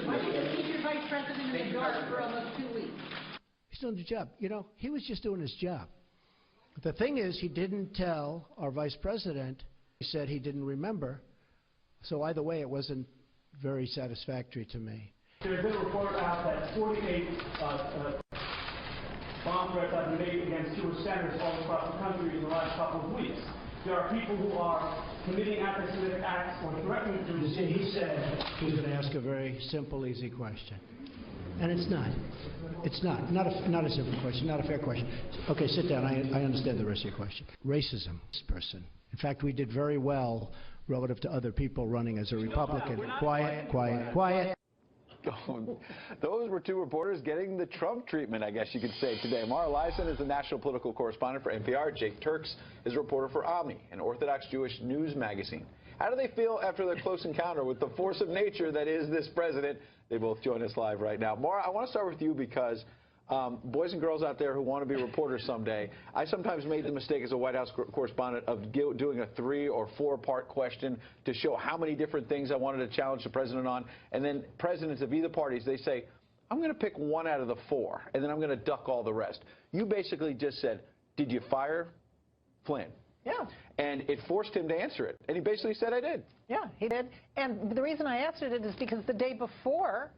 Why did you keep your vice president in the dark for almost 2 weeks? He's doing the job. You know, he was just doing his job. The thing is, he didn't tell our vice president. He said he didn't remember. So either way, it wasn't very satisfactory to me. There's been a report out that 48 bomb threats have been made against Jewish centers all across the country in the last couple of weeks. There are people who are committing anti-Semitic acts or threatening to. You see, he said he was going to ask a very simple, easy question. And it's not. It's not. Not a simple question, not a fair question. Okay, sit down. I understand the rest of your question. Racism, this person. In fact, we did very well relative to other people running as a Republican. Quiet, quiet, quiet. Those were two reporters getting the Trump treatment, I guess you could say, today. Mara Liasson is the national political correspondent for NPR. Jake Turx is a reporter for Omni, an Orthodox Jewish news magazine. How do they feel after their close encounter with the force of nature that is this president? They both join us live right now. Mara, I want to start with you because boys and girls out there who want to be reporters someday, I sometimes made the mistake as a White House correspondent of doing a 3- or 4-part question to show how many different things I wanted to challenge the president on. And then presidents of either parties, they say, I'm going to pick one out of the 4, and then I'm going to duck all the rest. You basically just said, did you fire Flynn? Yeah. And it forced him to answer it. And he basically said, I did. Yeah, he did. And the reason I answered it is because the day before,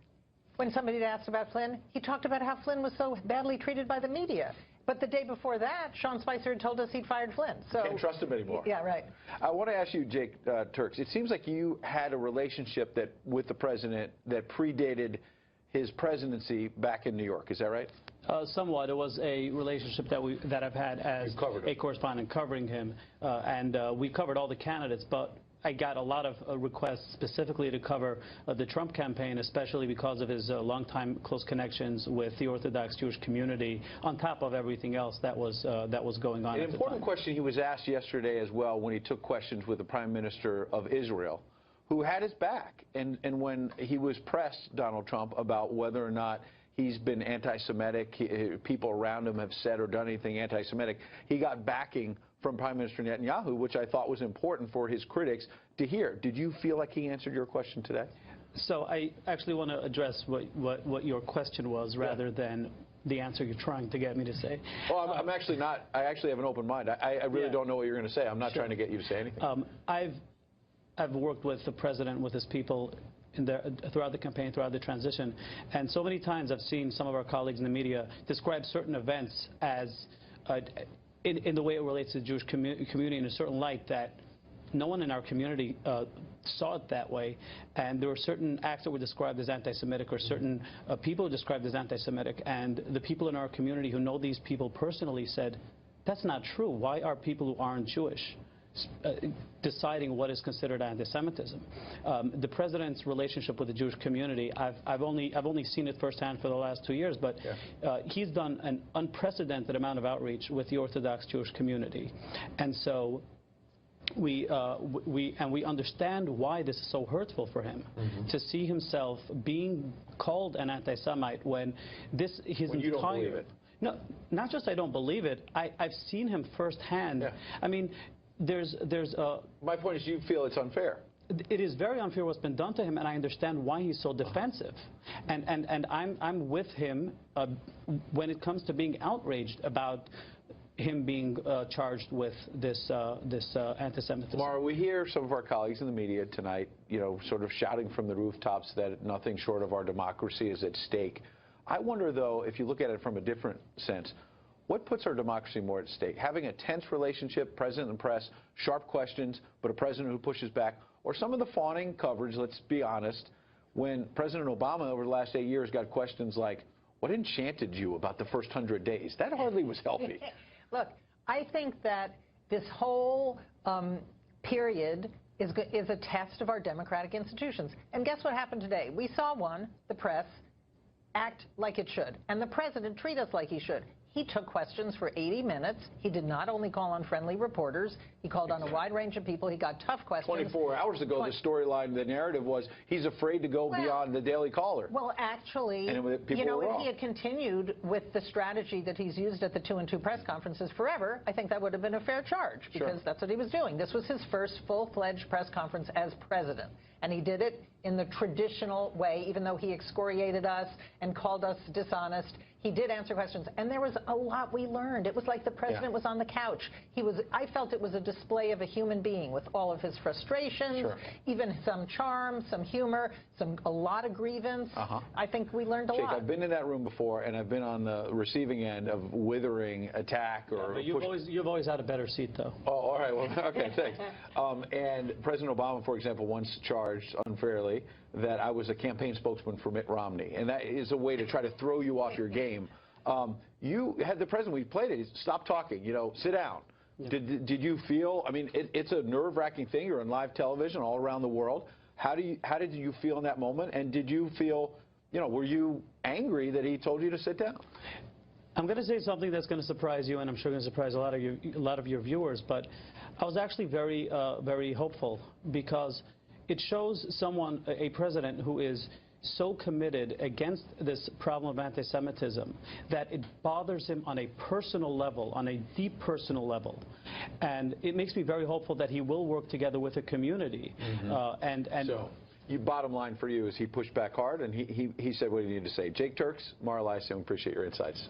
when somebody had asked about Flynn, he talked about how Flynn was so badly treated by the media. But the day before that, Sean Spicer had told us he'd fired Flynn. So can't trust him anymore. Yeah, right. I want to ask you, Jake Turx, it seems like you had a relationship with the president that predated his presidency back in New York. Is that right? Somewhat. It was a relationship that I've had as a correspondent covering him, and we covered all the candidates, but I got a lot of requests specifically to cover the Trump campaign, especially because of his longtime close connections with the Orthodox Jewish community, on top of everything else that was going on. An important question he was asked yesterday as well when he took questions with the Prime Minister of Israel, who had his back, and when he was pressed, Donald Trump, about whether or not he's been anti-Semitic, people around him have said or done anything anti-Semitic, he got backing from Prime Minister Netanyahu, which I thought was important for his critics to hear. Did you feel like he answered your question today? So I actually want to address what your question was rather than the answer you're trying to get me to say. Well, I'm actually not. I actually have an open mind. I really don't know what you're going to say. I'm not trying to get you to say anything. I've worked with the president, with his people, throughout the campaign, throughout the transition, and so many times I've seen some of our colleagues in the media describe certain events as in the way it relates to the Jewish community in a certain light that no one in our community saw it that way, and there were certain acts that were described as anti-Semitic, or certain people described as anti-Semitic, and the people in our community who know these people personally said, that's not true. Why are people who aren't Jewish deciding what is considered anti-Semitism? The president's relationship with the Jewish community, I've only seen it firsthand for the last 2 years, but he's done an unprecedented amount of outreach with the Orthodox Jewish community, and so we understand why this is so hurtful for him to see himself being called an anti-Semite when his entire. You don't believe it. No, not just I don't believe it. I've seen him firsthand. Yeah. I mean, my point is, you feel it's unfair. It is very unfair what's been done to him, and I understand why he's so defensive. And I'm with him when it comes to being outraged about him being charged with this anti-Semitism. Mara, we hear some of our colleagues in the media tonight, sort of shouting from the rooftops that nothing short of our democracy is at stake. I wonder, though, if you look at it from a different sense, what puts our democracy more at stake? Having a tense relationship, president and press, sharp questions, but a president who pushes back, or some of the fawning coverage, let's be honest, when President Obama over the last 8 years got questions like, what enchanted you about the first 100 days? That hardly was healthy. Look, I think that this whole period is a test of our democratic institutions. And guess what happened today? We saw the press, act like it should, and the president treat us like he should. He took questions for 80 minutes. He did not only call on friendly reporters. He called on a wide range of people. He got tough questions. 24 hours ago, the storyline, the narrative was he's afraid to go beyond the Daily Caller. Well, actually, if he had continued with the strategy that he's used at the 2 and 2 press conferences forever, I think that would have been a fair charge, because that's what he was doing. This was his first full-fledged press conference as president. And he did it in the traditional way, even though he excoriated us and called us dishonest. He did answer questions, and there was a lot we learned. It was like the president was on the couch. I felt it was a display of a human being with all of his frustrations, even some charm, some humor, a lot of grievance. I think we learned a lot. I've been in that room before, and I've been on the receiving end of withering attack or. But you've always had a better seat, though. Oh, all right. Well, okay, thanks. And President Obama, for example, once charged unfairly that I was a campaign spokesman for Mitt Romney, and that is a way to try to throw you off your game. You had the president, we played it, stop talking, sit down. Yeah. Did you feel, I mean, it's a nerve-wracking thing, you're on live television all around the world. How did you feel in that moment, and did you feel, were you angry that he told you to sit down? I'm going to say something that's going to surprise you, and I'm sure going to surprise a lot of your viewers, but I was actually very, very hopeful, because it shows a president who is so committed against this problem of anti-Semitism that it bothers him on a personal level, on a deep personal level. And it makes me very hopeful that he will work together with the community. So, bottom line for you is he pushed back hard, and he said what he needed to say. Jake Turx, Mara Lyson, appreciate your insights.